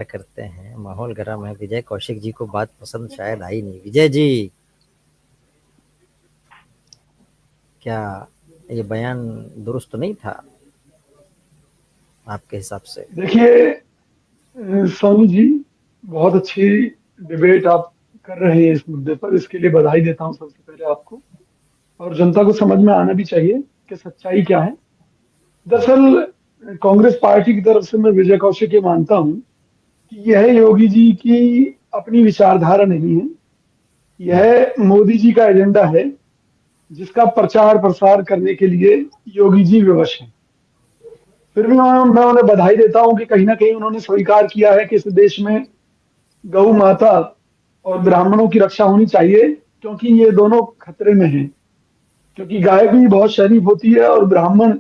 करते हैं, माहौल गर्म है। विजय कौशिक जी को बात पसंद शायद आई नहीं। विजय जी, क्या ये बयान दुरुस्त नहीं था आपके हिसाब से? देखिए सोनू जी, बहुत अच्छी डिबेट आप कर रहे हैं इस मुद्दे पर। इसके लिए बधाई देता हूं सबसे पहले आपको। और जनता को समझ में आना भी चाहिए कि सच्चाई क्या है। दरअसल कांग्रेस पार्टी की तरफ से मैं विजय कौशिक ये मानता हूं कि यह योगी जी की अपनी विचारधारा नहीं है। यह मोदी जी का एजेंडा है, जिसका प्रचार प्रसार करने के लिए योगी जी विवश हैं। फिर भी मैं उन्हें बधाई देता हूं कि कहीं ना कहीं उन्होंने स्वीकार किया है कि इस देश में गौ माता और ब्राह्मणों की रक्षा होनी चाहिए, क्योंकि ये दोनों खतरे में हैं। क्योंकि गाय भी बहुत शरीफ होती है और ब्राह्मण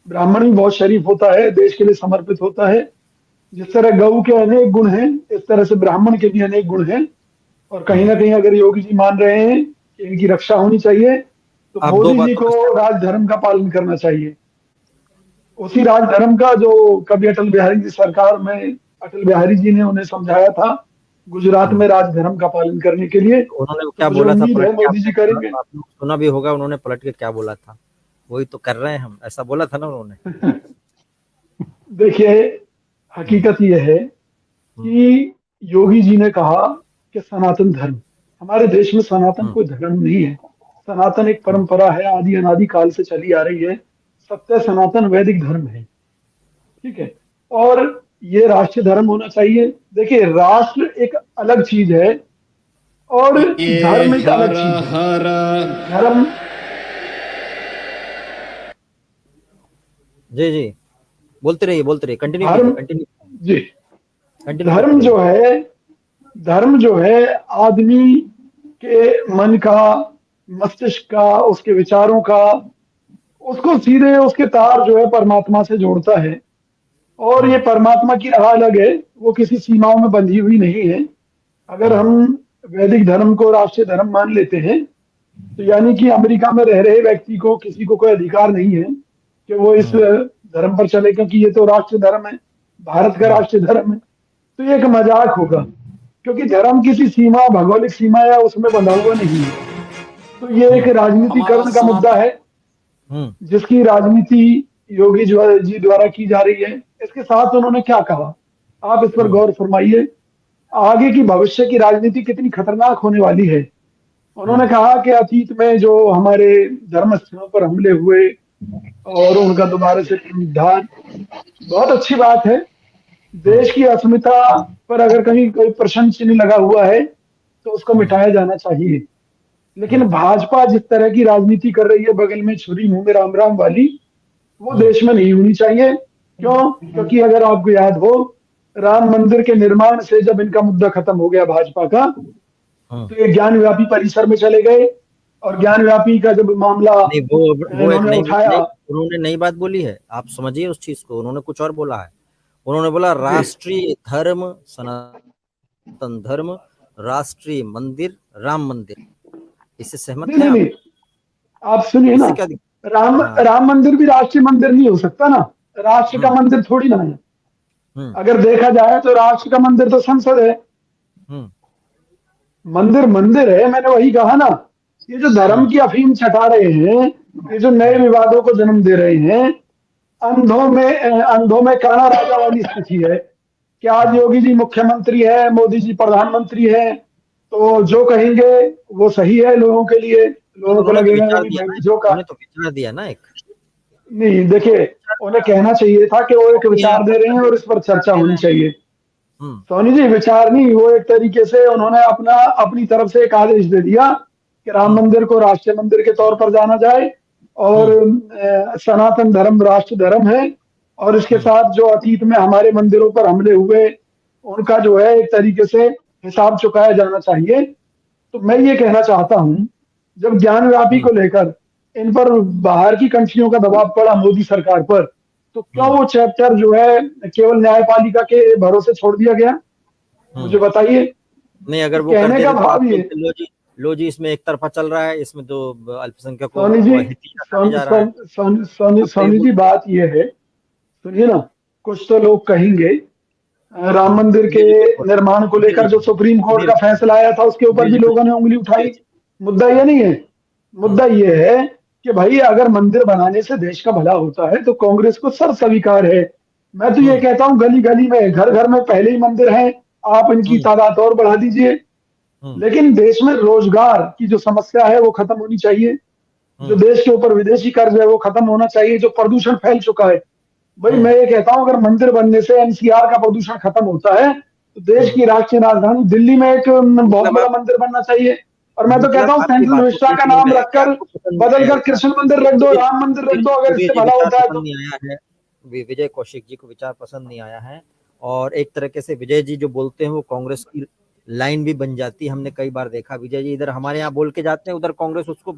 ब्राह्मण भी बहुत शरीफ होता है, देश के लिए समर्पित होता है। जिस तरह गऊ के अनेक गुण हैं, इस तरह से ब्राह्मण के भी अनेक गुण हैं। और कहीं ना कहीं अगर योगी जी मान रहे हैं कि इनकी रक्षा होनी चाहिए, तो आप दो मोदी जी बातों को में सहमत राजधर्म का पालन करना चाहिए। उसी राजधर्म का जो कभी अटल बिहारी जी सरकार में अटल बिहारी जी ने उन्हें समझाया था, गुजरात हैं। में राजधर्म का पालन करने के लिए। उन्होंने वो तो क्या मुझे बोला था उम्मीद पलट है के? मोदी जी करेंगे। आपने सुना भी होगा, उन्होंने पलट के क्या बोला था। वही तो कर रहे हैं हम, ऐसा बोला था ना उन्होंने। देखिए, हकीकत यह है हम्म, कि योगी जी ने कहा कि सनातन धर्म, हमारे देश में सनातन हम्म, कोई धर्म नहीं है। सनातन एक हम्म। परंपरा है, आदि अनादि काल से चली आ रही है। सत्य सनातन वैदिक धर्म है। ठीक है। और ये राष्ट्रीय धर्म होना चाहिए। देखिए, राष्ट्र एक अलग चीज है और ये धर्म एक अलग हरा चीज है। हरा धर्म जी जी, बोलते रहिए, कंटिन्यू कीजिए, धर्म कंटिन्यू जी, कंटिन्यू करते धर्म रहिए। जो है, धर्म जो है आदमी के मन का, मस्तिष्क का, उसके विचारों का, उसको सीधे उसके तार जो है परमात्मा से जोड़ता है। और ये हम्म, परमात्मा की राह अलग है, वो किसी सीमाओं में बंधी हुई नहीं है। अगर हम्म, हम वैदिक धर्म को राष्ट्रीय धर्म मान लेते हैं, तो यानी कि अमेरिका में रह रहे व्यक्ति को किसी को कोई अधिकार नहीं है कि वो इस हम्म, धर्म पर चले, क्योंकि ये तो राष्ट्रीय धर्म है, भारत का हम्म। राष्ट्रीय धर्म है। तो ये एक मजाक होगा, क्योंकि धर्म किसी सीमा, भौगोलिक सीमा या उसमें बंधा हुआ नहीं है। तो ये एक हम्म, हमारा राजनीतिकरण का मुद्दा सनातन है, हम्म, जिसकी राजनीति योगी जी द्वारा की जा रही है। इसके साथ उन्होंने क्या कहा, आप इस पर हम्म, गौर फरमाइए। आगे की भविष्य की राजनीति कितनी खतरनाक होने वाली है। उन्होंने हम्म, कहा कि अतीत में जो हमारे धर्म स्थलों पर हमले हुए और उनका दोबारा से पुनरुद्धार, बहुत अच्छी बात है। हम्म, देश की अस्मिता पर अगर कहीं कोई प्रश्न चिन्ह लगा हुआ है, तो उसको हम्म, मिटाया जाना चाहिए। लेकिन हम्म, भाजपा जिस तरह की राजनीति कर रही है, बगल में छुरी मुंह में राम राम वाली, वो हम्म, देश में नहीं होनी चाहिए। क्यों? क्योंकि अगर आपको याद हो, राम मंदिर के निर्माण से जब इनका मुद्दा खत्म हो गया भाजपा का, हम्म। तो ये ज्ञान व्यापी परिसर में चले गए। और ज्ञान व्यापी का जब मामला नहीं, वो एक इन्होंने नई उठाया। नई उन्होंने नई बात बोली है, आप समझिए उस चीज को। उन्होंने कुछ और बोला है। उन्होंने बोला जी, राष्ट्रीय धर्म सनातन धर्म, राष्ट्रीय मंदिर राम मंदिर। इससे सहमत नहीं हैं नहीं आप? नहीं, आप सुनिए ना। इससे क्या हाँ। राम मंदिर भी राष्ट्रीय मंदिर नहीं हो सकता ना। राष्ट्र का हम्म, मंदिर थोड़ी ना है। हम्म, अगर देखा जाए तो राष्ट्र का मंदिर तो संसद है। हम्म, मंदिर मंदिर है, मैंने वही कहा ना। ये जो धर्म हम्म, की अफीम छटा रहे हैं, ये जो नए हम्म, विवादों को जन्म दे रहे हैं, अंधों में काना राजा वाली स्थिति है कि आज हम्म। योगी जी मुख्यमंत्री है, मोदी जी प्रधानमंत्री है, तो जो कहेंगे वो सही है लोगों के लिए। तो लोगों को उन्होंने तो लगेगा विचार कि दिया भाई ना, जो का। उन्होंने तो विचार दिया ना एक। नहीं, देखिए, उन्हें कहना चाहिए था कि वो एक कॉपी है विचार दे आपके रहे पास, हैं और इस पर विचार चर्चा दे होनी रहे हैं। चाहिए। हम्म, सोनी जी, विचार नहीं, वो एक तरीके से उन्होंने अपनी तरफ से एक आदेश दे दिया कि राम हम्म, मंदिर को राष्ट्रीय मंदिर के तौर पर जाना जाए। और हम्म, सनातन धर्म राष्ट्र धर्म है। और इसके हम्म, साथ जो अतीत में हमारे मंदिरों पर हमले हुए, उनका जो है एक तरीके से हिसाब चुकाया जाना चाहिए। तो मैं ये कहना चाहता हूं, जब ज्ञान व्यापी हम्म, को लेकर इन पर बाहर की कंट्रियों का दबाव पड़ा मोदी सरकार पर, तो क्यों हम्म, वो चैप्टर जो है केवल न्यायपालिका के भरोसे छोड़ दिया गया? मुझे हम्म। बताइए। नहीं, तो अगर वो कर कहने का देते तो आप भाव ये, बोलते लो जी इसमें एक तरफा चल रहा है, इसमें तो अल्पसंख्यकों सोनी जी, को हित रखा नहीं जा रहा है। आप तो ये सोनी जी, बोलते। बात ये है, सुनिए ना। कुछ तो लोग कहेंगे राम मंदिर के निर्माण को लेकर जो सुप्रीम कोर्ट का फैसला आया था उसके ऊपर भी लोगों ने उंगली उठाई। मुद्दा ये नहीं है, मुद्दा ये है कि भाई अगर मंदिर बनाने से देश का भला होता है तो कांग्रेस को सब स्वीकार है। मैं तो ये कहता हूँ गली गली में घर घर में पहले ही मंदिर हैं, आप इनकी तादाद और बढ़ा दीजिए। लेकिन देश में रोजगार की जो समस्या है वो खत्म होनी चाहिए, जो देश के ऊपर विदेशी कर्ज है वो खत्म होना चाहिए, जो प्रदूषण फैल चुका है। भाई मैं ये कहता हूं अगर मंदिर बनने से एनसीआर का प्रदूषण खत्म होता है तो देश की राष्ट्रीय राजधानी दिल्ली में एक बहुत बड़ा मंदिर बनना चाहिए। और मैं तो कहता हूँ सेंट्रल विस्टा का नाम रखकर बदलकर कृष्ण मंदिर रख दो, राम मंदिर रख दो, अगर इससे भला होता है तो। विजय कौशिक जी को विचार पसंद नहीं आया है और एक तरीके से विजय जी जो बोलते हैं वो कांग्रेस की लाइन भी बन जाती है। हमने कई बार देखा विजय जी इधर हमारे यहाँ बोल के जाते हैं, उधर कांग्रेस उसको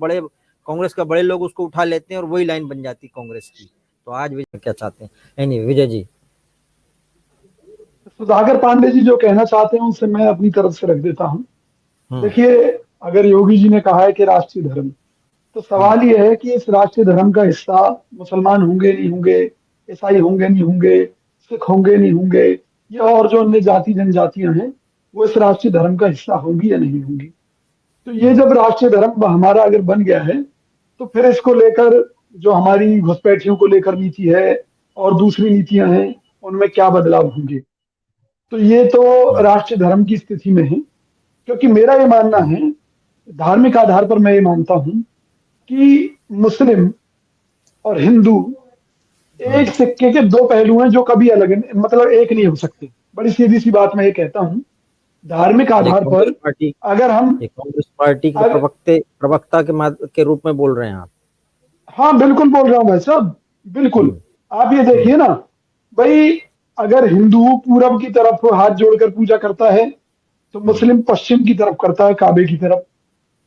कांग्रेस का बड़े लोग उसको उठा लेते हैं और वही लाइन बन जाती है कांग्रेस की। तो आज विजय क्या चाहते हैं? एनीवे विजय जी। सुधाकर पांडे जी जो कहना चाहते हैं उनसे मैं अपनी तरफ से रख देता हूँ। देखिए अगर योगी जी ने कहा है कि राष्ट्रीय धर्म, तो सवाल ये है कि इस राष्ट्रीय धर्म का हिस्सा मुसलमान होंगे नहीं होंगे, ईसाई होंगे नहीं होंगे, सिख होंगे नहीं होंगे, या और जो अन्य जाति जनजातियां हैं वो इस राष्ट्रीय धर्म का हिस्सा होंगी या नहीं होंगी। तो ये जब राष्ट्रीय धर्म हमारा अगर बन गया है तो फिर इसको लेकर जो हमारी घुसपैठियों को लेकर नीति है और दूसरी नीतियां हैं उनमें क्या बदलाव होंगे। तो ये तो राष्ट्रीय धर्म की स्थिति में है, क्योंकि मेरा ये मानना है धार्मिक आधार पर मैं ये मानता हूं कि मुस्लिम और हिंदू एक सिक्के के दो पहलू हैं जो कभी अलग मतलब एक नहीं हो सकते। बड़ी सीधी सी बात मैं ये कहता हूं, धार्मिक आधार पर अगर हम कांग्रेस पार्टी के प्रवक्ता के रूप में बोल रहे हैं आप? हाँ बिल्कुल बोल रहा हूं भाई साहब, बिल्कुल। आप ये देखिए ना भाई, अगर हिंदू पूरब की तरफ हाथ जोड़कर पूजा करता है तो मुस्लिम पश्चिम की तरफ करता है, काबे की तरफ।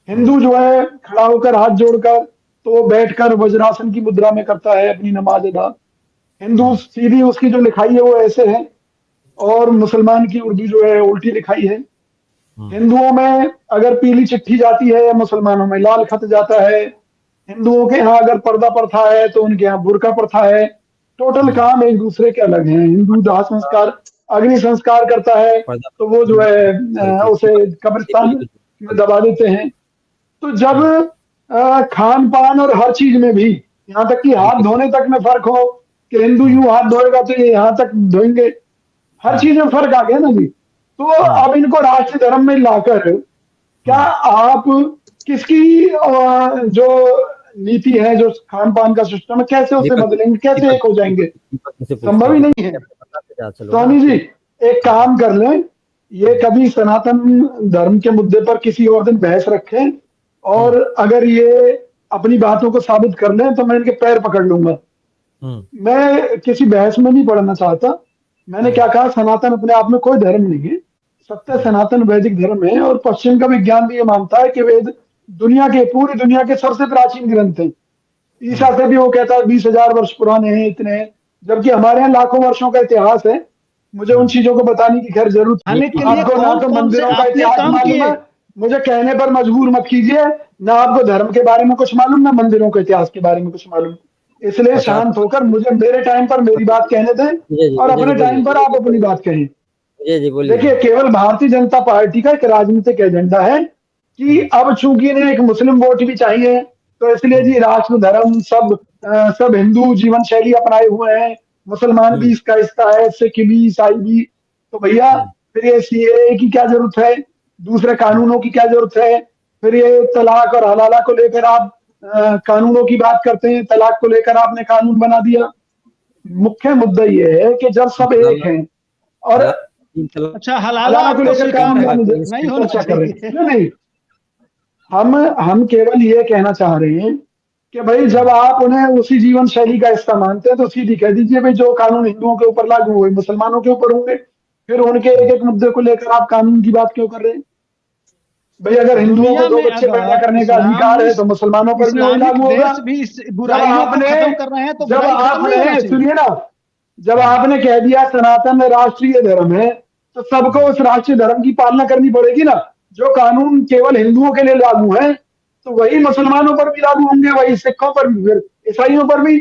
हिंदू जो है खड़ा होकर हाथ जोड़कर तो बैठकर वज्रासन की मुद्रा में करता है अपनी नमाज अदा। हिंदू सीधी उसकी जो लिखाई है वो ऐसे है, और मुसलमान की उर्दू जो है उल्टी लिखाई है। हिंदुओं में अगर पीली चिट्ठी जाती है, मुसलमानों में लाल खत जाता है। हिंदुओं के यहाँ अगर पर्दा प्रथा है तो उनके यहाँ बुर्का प्रथा है। टोटल काम एक दूसरे के अलग हैं। हिंदू दाह संस्कार, अग्नि संस्कार करता है तो वो जो है उसे कब्रिस्तान में दबा देते हैं। तो जब खान पान और हर चीज में भी, यहाँ तक कि हाथ धोने तक में फर्क हो कि हिंदू यूं हाथ धोएगा तो ये यहाँ तक धोएंगे, हर चीज में फर्क आ गया ना जी। तो अब इनको राष्ट्रीय धर्म में लाकर क्या आप किसकी जो नीति है, जो खान पान का सिस्टम है, कैसे उसे बदलेंगे, कैसे एक हो जाएंगे? संभव ही नहीं है। सोनी जी एक काम कर लें, ये कभी सनातन धर्म के मुद्दे पर किसी और दिन बहस रखें, और अगर ये अपनी बातों को साबित कर लें तो मैं इनके पैर पकड़ लूंगा। मैं किसी बहस में नहीं पढ़ना चाहता। मैंने क्या कहा, सनातन अपने आप में कोई धर्म नहीं है, सत्य सनातन वैदिक धर्म है। और पश्चिम का विज्ञान भी ये मानता है कि वेद पूरी दुनिया के सबसे प्राचीन ग्रंथ हैं। ईसा से भी वो कहता है 20,000 वर्ष पुराने हैं, इतने हैं, जबकि हमारे यहाँ लाखों वर्षों का इतिहास है। मुझे उन चीजों को बताने की खैर जरूरत आपको ना तो मंदिरों का इतिहास मालूम है, मुझे कहने पर मजबूर मत कीजिए, ना आपको धर्म के बारे में कुछ मालूम, ना मंदिरों के इतिहास के बारे में कुछ मालूम। इसलिए शांत होकर मुझे मेरे टाइम पर मेरी बात कहने दें और अपने टाइम पर आप अपनी बात कहें। देखिए केवल भारतीय जनता पार्टी का एक राजनीतिक एजेंडा है कि अब चूंकि इन्हें एक मुस्लिम वोट भी चाहिए, तो इसलिए जी राष्ट्र धर्म सब हिंदू जीवन शैली अपनाए हुए हैं, मुसलमान भी इसका हिस्सा है, सिख भी, ईसाई भी। तो भैया फिर ये सीएए की क्या जरूरत है, दूसरे कानूनों की क्या जरूरत है? फिर ये तलाक और हलाला को लेकर आप कानूनों की बात करते हैं, तलाक को लेकर आपने कानून बना दिया। मुख्य मुद्दा ये है कि जब सब एक हैं और अच्छा हलाला को लेकर कानून नहीं होना चाहिए। नहीं, हम केवल ये कहना चाह रहे हैं कि भाई जब आप उन्हें उसी जीवन शैली का हिस्सा मानते हैं तो सीधी कह दीजिए भाई जो कानून हिंदुओं के ऊपर लागू हुए मुसलमानों के ऊपर होंगे। फिर उनके एक एक मुद्दे को लेकर आप कानून की बात क्यों कर रहे हैं? भाई अगर हिंदुओं को 2 बच्चे पैदा करने का अधिकार है तो मुसलमानों पर भी वही लागू होगा। सुनिए ना, जब आपने कह दिया सनातन राष्ट्रीय धर्म है तो सबको उस राष्ट्रीय धर्म की पालना करनी पड़ेगी ना। जो कानून केवल हिंदुओं के लिए लागू है तो वही मुसलमानों पर भी लागू होंगे, वही सिखों पर भी, फिर ईसाइयों पर भी।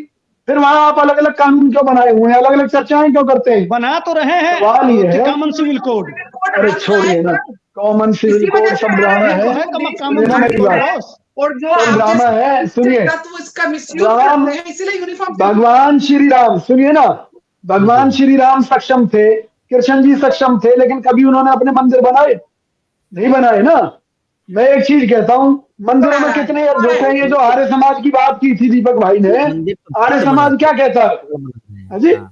फिर वहां आप अलग अलग कानून क्यों बनाए हुए हैं, अलग अलग चर्चाएं क्यों करते हैं? बना तो रहे हैं सवाल ये है, कॉमन सिविल कोड। अरे छोड़िए ना, कॉमन सिविल कोड सब ड्रामा ये तो है। है कॉमन सुनिए ना मेरी सिविल बात, बॉस। और जो सब ड्रामा है। सुनिए, तत्व इसका मिसयूज राम, करते हैं, इसीलिए यूनिफॉर्म भगवान श्री राम, सुनिए ना, भगवान श्री राम सक्षम थे, कृष्ण जी सक्षम थे, लेकिन कभी उन्होंने अपने मंदिर बनाए? नहीं बनाए ना। मैं एक चीज कहता हूँ, मंदिरों में कितने यज्ञ होते हैं। ये जो आर्य समाज की बात की थी दीपक भाई ने, मंदिर तो आर्य भक्त समाज बनाते क्या कहता है? हैं। हाँ जी, हाँ,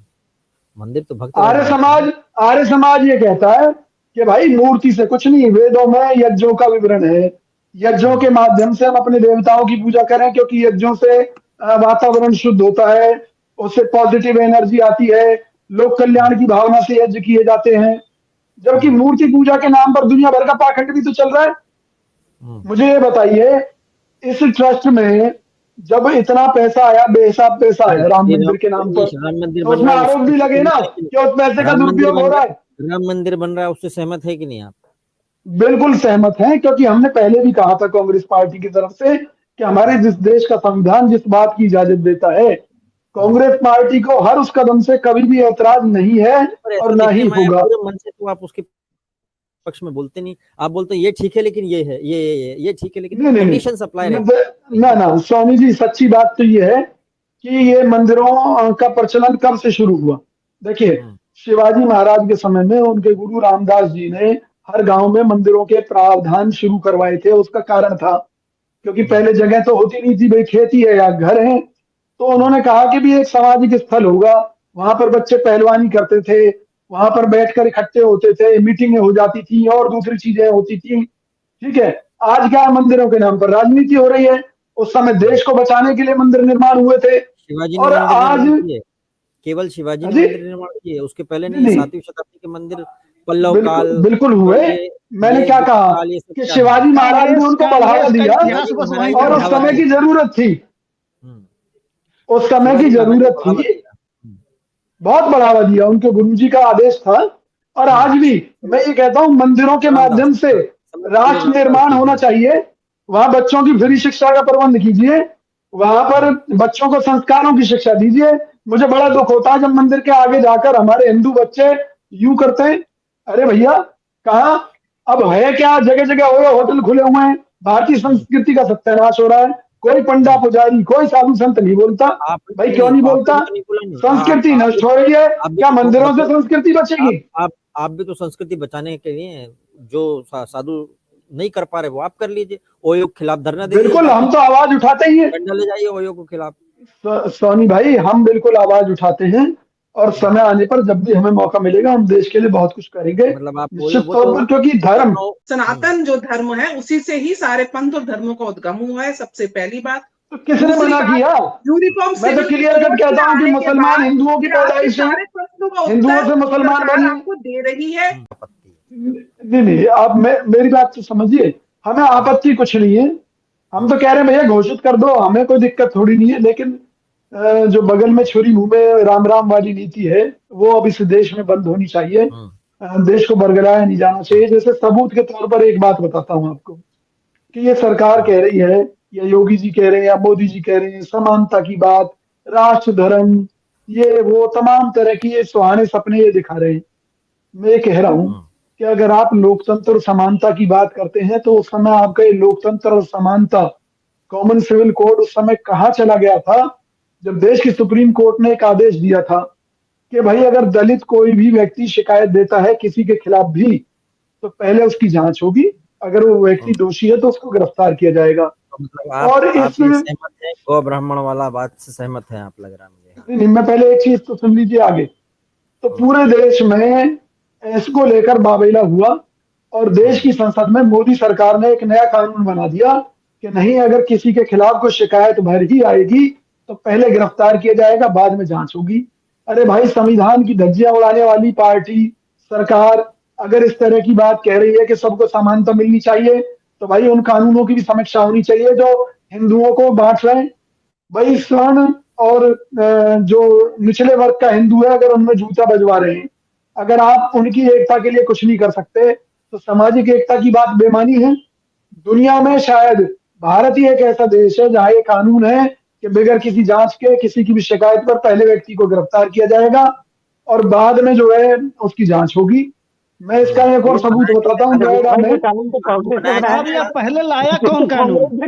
मंदिर तो भक्त आर्य बनाते हैं। समाज, आर्य समाज ये कहता है कि भाई मूर्ति से कुछ नहीं, वेदों में यज्ञों का विवरण है, यज्ञों के माध्यम से हम अपने देवताओं की पूजा करें, क्योंकि यज्ञों से वातावरण शुद्ध होता है, उससे पॉजिटिव एनर्जी आती है, लोक कल्याण की भावना से यज्ञ किए जाते हैं। जबकि मूर्ति पूजा के नाम पर दुनिया भर का पाखंड भी तो चल रहा है। मुझे ये बताइए, इस ट्रस्ट में जब इतना पैसा आया, बेहिसाब पैसा आया राम मंदिर के नाम पर, राम मंदिर तो बन उसमें रहा है, आरोप भी लगे ना कि उस पैसे का दुरुपयोग हो रहा है। राम मंदिर बन रहा है, उससे सहमत है कि नहीं आप? बिल्कुल सहमत हैं, क्योंकि हमने पहले भी कहा था कांग्रेस पार्टी की तरफ से कि हमारे जिस देश का संविधान जिस बात की इजाजत देता है, कांग्रेस पार्टी को हर उस कदम से कभी भी ऐतराज नहीं है और ना ही होगा। पूरे मन से तो आप उसके पक्ष में बोलते नहीं, आप बोलते ये ठीक है लेकिन ये है, ये ठीक है लेकिन कंडीशन अप्लाई ना ना स्वामी जी, सच्ची बात तो ये है कि ये मंदिरों का प्रचलन कब से शुरू हुआ। देखिए, शिवाजी महाराज के समय में उनके गुरु रामदास जी ने हर गांव में मंदिरों के प्रावधान शुरू करवाए थे। उसका कारण था क्योंकि पहले जगह तो होती नहीं थी, भाई खेती है या घर है, तो उन्होंने कहा कि भी एक सामाजिक स्थल होगा, वहां पर बच्चे पहलवानी करते थे, वहां पर बैठकर इकट्ठे होते थे, मीटिंगें हो जाती थी और दूसरी चीजें होती थी। ठीक है, आज क्या मंदिरों के नाम पर राजनीति हो रही है। उस समय देश को बचाने के लिए मंदिर निर्माण हुए थे। शिवाजी और ने आज केवल शिवाजी ने मंदिर निर्माण किए, उसके पहले नहीं, 7वीं शताब्दी के मंदिर पल्लव काल बिल्कुल हुए। मैंने क्या कहा कि शिवाजी महाराज ने उनको बढ़ावा दिया और उस समय की जरूरत थी, उस समय की जरूरत थी, बहुत बढ़ावा दिया, उनके गुरुजी का आदेश था। और आज भी मैं ये कहता हूँ, मंदिरों के माध्यम से राष्ट्र निर्माण होना चाहिए। वहां बच्चों की फ्री शिक्षा का प्रबंध कीजिए, वहां पर बच्चों को संस्कारों की शिक्षा दीजिए। मुझे बड़ा दुख होता है जब मंदिर के आगे जाकर हमारे हिंदू बच्चे यूं करते हैं। अरे भैया, कहा अब है क्या, जगह जगह होटल खुले हुए हैं, भारतीय संस्कृति का सत्यानाश हो रहा है। कोई पंडा पुजारी, कोई साधु संत नहीं बोलता। भाई क्यों नहीं बोलता? संस्कृति नष्ट हो रही है, क्या मंदिरों से संस्कृति बचेगी? आप भी तो संस्कृति बचाने के लिए जो साधु नहीं कर पा रहे वो आप कर लीजिए, ओयो के खिलाफ धरना दे। बिल्कुल, हम तो आवाज उठाते ही हैं, डंडा ले जाइए ओयो के खिलाफ। सोनी भाई, हम बिल्कुल आवाज उठाते हैं और समय आने पर जब भी हमें मौका मिलेगा हम देश के लिए बहुत कुछ करेंगे, मतलब आप निश्चित तौर पर। क्योंकि धर्म, सनातन जो धर्म है, उसी से ही सारे पंथ और धर्मों का उद्गम हुआ है, सबसे पहली बात। तो किसने मना किया? यूनिफॉर्म मैं तो क्लियर कट कहता हूँ कि मुसलमान हिंदुओं की पैदाइश है, हिंदुओं से मुसलमान बनी आपको दे रही है। नहीं, आप मेरी बात तो समझिए, हमें आपत्ति कुछ नहीं है। हम तो कह रहे हैं भैया घोषित कर दो, हमें कोई दिक्कत थोड़ी नहीं है। लेकिन जो बगल में छुरी मुंह में राम राम वाली नीति है, वो अब इस देश में बंद होनी चाहिए। देश को बरगलाया नहीं जाना चाहिए। जैसे सबूत के तौर पर एक बात बताता हूँ आपको कि ये सरकार कह रही है, या योगी जी कह रहे हैं, या मोदी जी कह रहे हैं, समानता की बात, राष्ट्र धर्म, ये वो तमाम तरह की ये सुहाने सपने ये दिखा रहे हैं। मैं ये कह रहा हूँ कि अगर आप लोकतंत्र और समानता की बात करते हैं, तो उस समय आपका ये लोकतंत्र और समानता, कॉमन सिविल कोड उस समय कहाँ चला गया था, जब देश की सुप्रीम कोर्ट ने एक आदेश दिया था कि भाई अगर दलित कोई भी व्यक्ति शिकायत देता है किसी के खिलाफ भी, तो पहले उसकी जांच होगी, अगर वो व्यक्ति दोषी है तो उसको गिरफ्तार किया जाएगा। और इसमें गौ ब्राह्मण वाला बात से सहमत है आप, लग रहा है मुझे। नहीं, मैं पहले एक चीज तो सुन लीजिए आगे। तो पूरे देश में इसको लेकर बाबेला हुआ और देश की संसद में मोदी सरकार ने एक नया कानून बना दिया कि नहीं, अगर किसी के खिलाफ कोई शिकायत भर ही आएगी तो पहले गिरफ्तार किया जाएगा, बाद में जांच होगी। अरे भाई, संविधान की धज्जियां उड़ाने वाली पार्टी सरकार अगर इस तरह की बात कह रही है कि सबको समानता मिलनी चाहिए, तो भाई उन कानूनों की भी समीक्षा होनी चाहिए जो हिंदुओं को बांट रहे हैं। भाई स्वर्ण और जो निचले वर्ग का हिंदू है, अगर उनमें जूता बजवा रहे हैं, अगर आप उनकी एकता के लिए कुछ नहीं कर सकते, तो सामाजिक एकता की बात बेमानी है। दुनिया में शायद भारत ही एक ऐसा देश है जहां ये कानून है कि बगैर किसी जांच के किसी की भी शिकायत पर पहले व्यक्ति को गिरफ्तार किया जाएगा और बाद में जो है उसकी जांच होगी। मैं इसका एक और सबूत बताता हूँ नोएडा में। अब ये पहले लाया कौन कानून?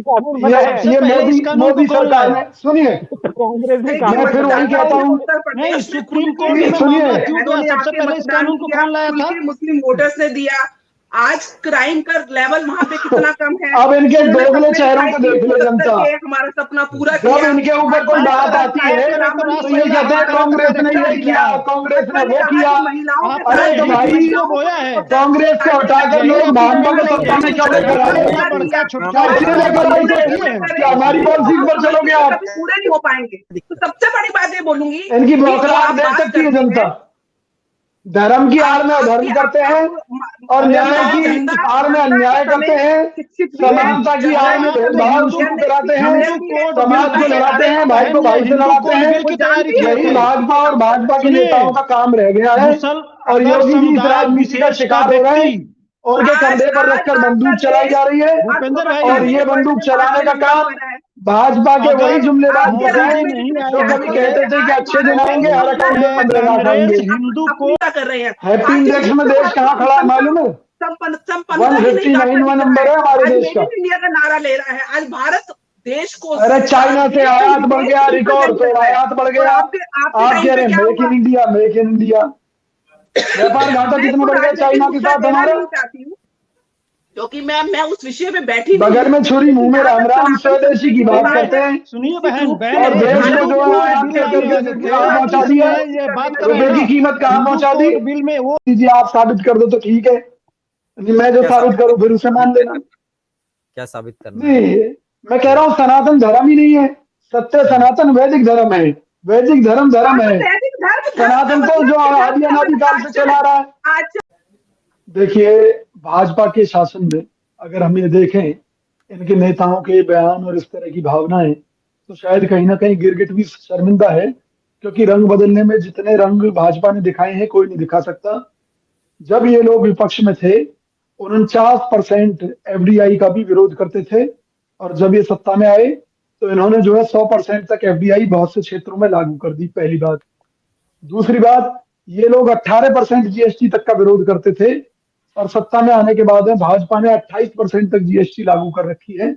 ये मोदी सरकार ने, सुनिए मैं फिर वही कहता हूँ, नहीं, सुप्रीम कोर्ट में सुनिए, मामला क्यों गया? सबसे पहले इस कानून को कौन लाया था? मुस्लिम वोटर्स ने दिया। आज क्राइम का लेवल वहां पे कितना कम है। अब इनके दोगले चेहरों को देख ले जनता। हमारा सपना पूरा जब इनके ऊपर कोई बात आती है तो ये कहते हैं कांग्रेस ने ये किया, कांग्रेस ने वो किया। अरे तो भाई कांग्रेस को हटाकर लोग भाजपा को सत्ता में क्यों लेकर आए? क्या हमारी पॉलिसी पर चलोगे आप? पूरे नहीं हो पाएंगे। तो सबसे बड़ी बात ये बोलूंगी, इनकी बौखलाहट देख सकती है जनता। धर्म की आड़ में अधर्म करते हैं और न्याय की आड़ में अन्याय करते हैं, समानता की आड़ में भेदभाव शुरू कराते हैं, समाज को लड़ाते हैं, भाई को भाई से लड़ाते हैं। यही भाजपा और भाजपा के नेताओं का काम रह गया है और योगी जी इस राजनीति का शिकार हो रहे हैं। उनके कंधे पर रखकर बंदूक चलाई जा रही है और ये बंदूक चलाने का काम भाजपा के वही जुमलेबाज कर रहे हैं जो कभी कहते थे कि अच्छे दिन आएंगे, हर अकाउंट में 15 लाख आएंगे। हिंदू को कर रहे हैं। हैप्पी इंडेक्स में देश कहाँ खड़ा है मालूम है? 159वां नंबर है हमारे देश का। इंडिया का नारा ले रहा है आज भारत देश को। अरे चाइना से आयात बढ़ गया, रिकॉर्ड तो आयात बढ़ गया। आप कह रहे हैं make in India, make in India. व्यापार घाटा कितना बढ़ गया चाइना के साथ हमारा? क्योंकि मैं उस विषय में बैठी बगल में छुरी मुंह में राम राम, स्वदेशी की बात करते हैं। सुनिए बहन, और देश को जो है आयात करके कहाँ पहुंचा दिया, रुपए की कीमत कहाँ पहुंचा दी? बिल में वो जी आप साबित कर दो तो ठीक है, मैं जो साबित करूं फिर उसे मान लेना। क्या साबित करना? नहीं, मैं कह रहा हूँ सनातन धर्म ही नहीं है, सत्य सनातन वैदिक धर्म है। वैदिक धर्म धर्म है, सनातन तो जो आदि अनादि काल से चला रहा है। देखिए भाजपा के शासन में अगर हम ये देखें इनके नेताओं के बयान और इस तरह की भावनाएं, तो शायद कहीं ना कहीं गिरगिट भी शर्मिंदा है, क्योंकि रंग बदलने में जितने रंग भाजपा ने दिखाए हैं कोई नहीं दिखा सकता। जब ये लोग विपक्ष में थे 49% एफडीआई का भी विरोध करते थे और जब ये सत्ता में आए तो इन्होंने जो है 100% तक एफडीआई बहुत से क्षेत्रों में लागू कर दी, पहली बात। दूसरी बात, ये लोग 18% जीएसटी तक का विरोध करते थे और सत्ता में आने के बाद भाजपा ने 28% तक जीएसटी लागू कर रखी है।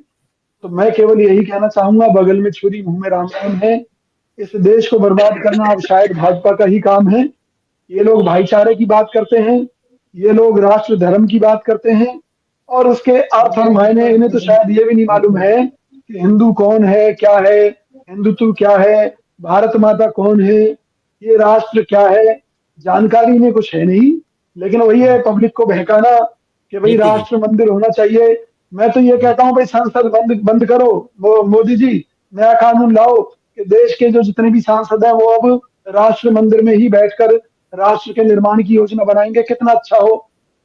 तो मैं केवल यही कहना चाहूंगा, बगल में छुरी मुंह में राम राम है। इस देश को बर्बाद करना अब शायद भाजपा का ही काम है। ये लोग भाईचारे की बात करते हैं, ये लोग राष्ट्र धर्म की बात करते हैं और उसके अर्थ और मायने इन्हें तो शायद ये भी नहीं मालूम है कि हिंदू कौन है, क्या है, हिंदुत्व क्या है, भारत माता कौन है, ये राष्ट्र क्या है, जानकारी इन्हें कुछ है नहीं। लेकिन वही है पब्लिक को बहकाना कि भाई राष्ट्र मंदिर होना चाहिए। मैं तो ये कहता हूँ भाई संसद बंद करो, मोदी जी नया कानून लाओ कि देश के जो जितने भी सांसद हैं वो अब राष्ट्र मंदिर में ही बैठकर राष्ट्र के निर्माण की योजना बनाएंगे। कितना अच्छा हो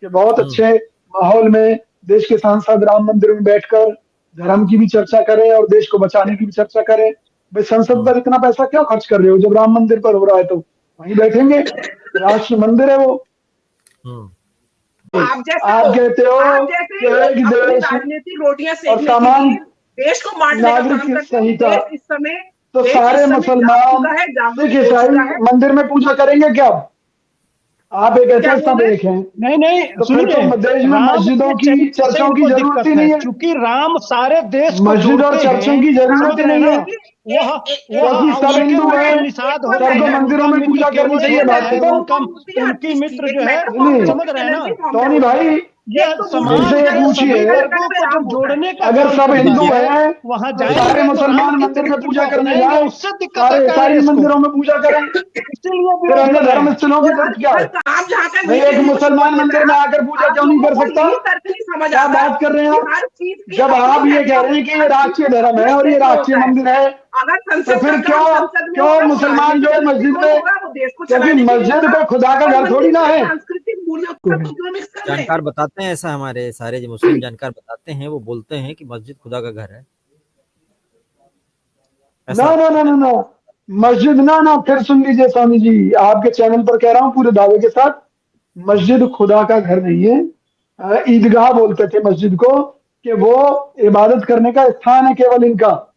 कि बहुत अच्छे माहौल में देश के सांसद राम मंदिर में बैठकर धर्म की भी चर्चा करें और देश को बचाने की भी चर्चा करें। भाई संसद पर इतना पैसा क्यों खर्च कर रहे हो? जब राम मंदिर पर हो रहा है तो वहीं बैठेंगे, राष्ट्र मंदिर है वो। आप कहते हो राजनीतिक रोटियां सेकने देश को बांटने का काम करते हैं इस समय। तो सारे मुसलमान सिख ईसाई मंदिर में पूजा करेंगे क्या? आप एक ऐसे सब एक हैं। नहीं तो सुनिए, देश में मस्जिदों की चर्चों की जरूरत ही नहीं है, क्योंकि राम सारे देश मस्जिद और चर्चों की जरूरत ही नहीं है, क्योंकि सब हिंदू है, सबको मंदिरों में पूजा करनी चाहिए। बात उनकी मित्र जो है, समझ रहे हैं ना टोनी भाई, ये समाज से पूछिए जोड़ने का अगर सब हिंदू है वहाँ सारे मुसलमान मंदिर में पूजा करने जाए, उससे सारे ईसाई मंदिरों में पूजा करें, फिर अन्य धर्म स्थलों की जरूरत क्या है? मैं एक मुसलमान मंदिर में आकर पूजा क्यों नहीं कर सकता? क्या बात कर रहे हैं आप? जब आप ये कह रहे हैं कि ये राष्ट्रीय धर्म है और ये राष्ट्रीय मंदिर है, तो फिर क्यों मुसलमान जो है मस्जिद में, क्योंकि मस्जिद को खुदा का घर थोड़ी ना है। जानकार बताते हैं ऐसा, हमारे सारे जो मुस्लिम जानकार बताते हैं वो बोलते हैं कि मस्जिद खुदा का घर है। ना मस्जिद ना फिर सुन लीजिए स्वामी जी, आपके चैनल पर कह रहा हूँ पूरे दावे के साथ, मस्जिद खुदा का घर नहीं है। ईदगाह बोलते थे मस्जिद को कि वो इबादत करने का स्थान है केवल इनका।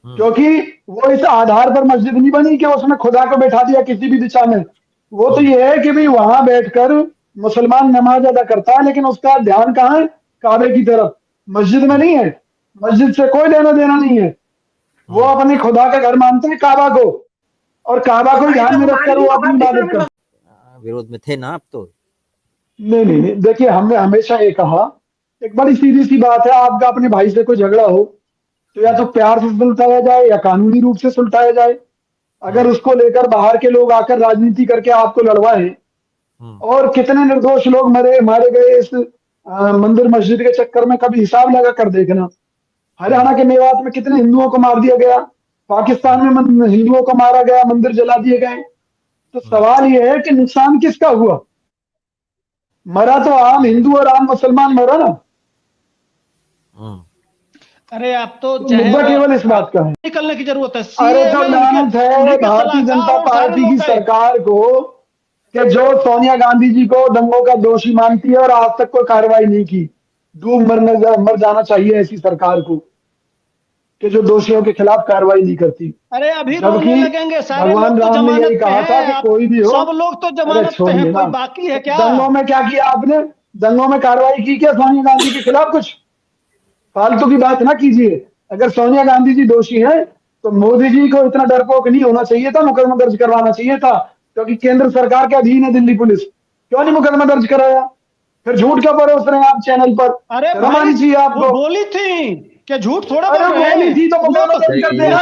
क्योंकि वो इस आधार पर मस्जिद नहीं बनी कि उसमें खुदा को बैठा दिया किसी भी दिशा में। वो तो ये है कि भाई वहां बैठकर मुसलमान नमाज अदा करता है, लेकिन उसका ध्यान कहाँ है? काबे की तरफ, मस्जिद में नहीं है। मस्जिद से कोई लेना देना नहीं है। वो अपने खुदा का घर मानते हैं काबा को, और काबा को ध्यान में रखकर वो अपनी इबादत करते हैं। विरोध में थे ना आप तो? नहीं, देखिए हमने हमेशा ये कहा, एक बड़ी सीधी सी बात है, आपका अपने भाई से कोई झगड़ा हो तो या तो प्यार से सुलझाया जाए या कानूनी रूप से सुलझाया जाए। अगर उसको लेकर बाहर के लोग आकर राजनीति करके आपको लड़वाएं, और कितने निर्दोष लोग मारे गए इस मंदिर मस्जिद के चक्कर में, कभी हिसाब लगा कर देखना। हरियाणा के मेवात में कितने हिंदुओं को मार दिया गया, पाकिस्तान में हिंदुओं को मारा गया, मंदिर जला दिए गए। तो सवाल यह है कि नुकसान किसका हुआ? मरा तो आम हिंदू और आम मुसलमान मरा ना। अरे आप तो मुद्दा केवल इस बात का है, निकलने की जरूरत है। अरे तो लानत है भारतीय जनता पार्टी की सरकार को कि जो सोनिया गांधी जी को दंगों का दोषी मानती है और आज तक कोई कार्रवाई नहीं की। डूब मर जाना चाहिए ऐसी सरकार को कि जो दोषियों के खिलाफ कार्रवाई नहीं करती। अरे अभी जबकि लगेंगे सारे भगवान लोग तो राम ने यही जमानत पे कहा था हैं, कि कोई भी हो, सब लोग तो जमानत पे हैं, कोई बाकी है क्या? दंगों में क्या किया आपने? दंगों में कार्रवाई की क्या सोनिया गांधी के खिलाफ? कुछ फालतू की बात ना कीजिए। अगर सोनिया गांधी जी दोषी हैं तो मोदी जी को इतना डरपोक नहीं होना चाहिए था, मुकदमा दर्ज करवाना चाहिए था, क्योंकि केंद्र सरकार के अधीन है दिल्ली पुलिस। क्यों नहीं मुकदमा दर्ज कराया? फिर झूठ क्यों परोस रहे हैं आप चैनल पर? अरे शर्म चाहिए आपको। बोली थी कि झूठ थोड़ा अरे बोली थी तो मुकदमा दर्ज कर देना।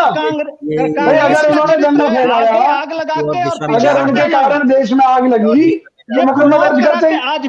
अगर उन्होंने दंगा फैलाया, आग लगा के और अगर उनके कारण देश में आग लगी, ये मुकदमा दर्ज करते। आज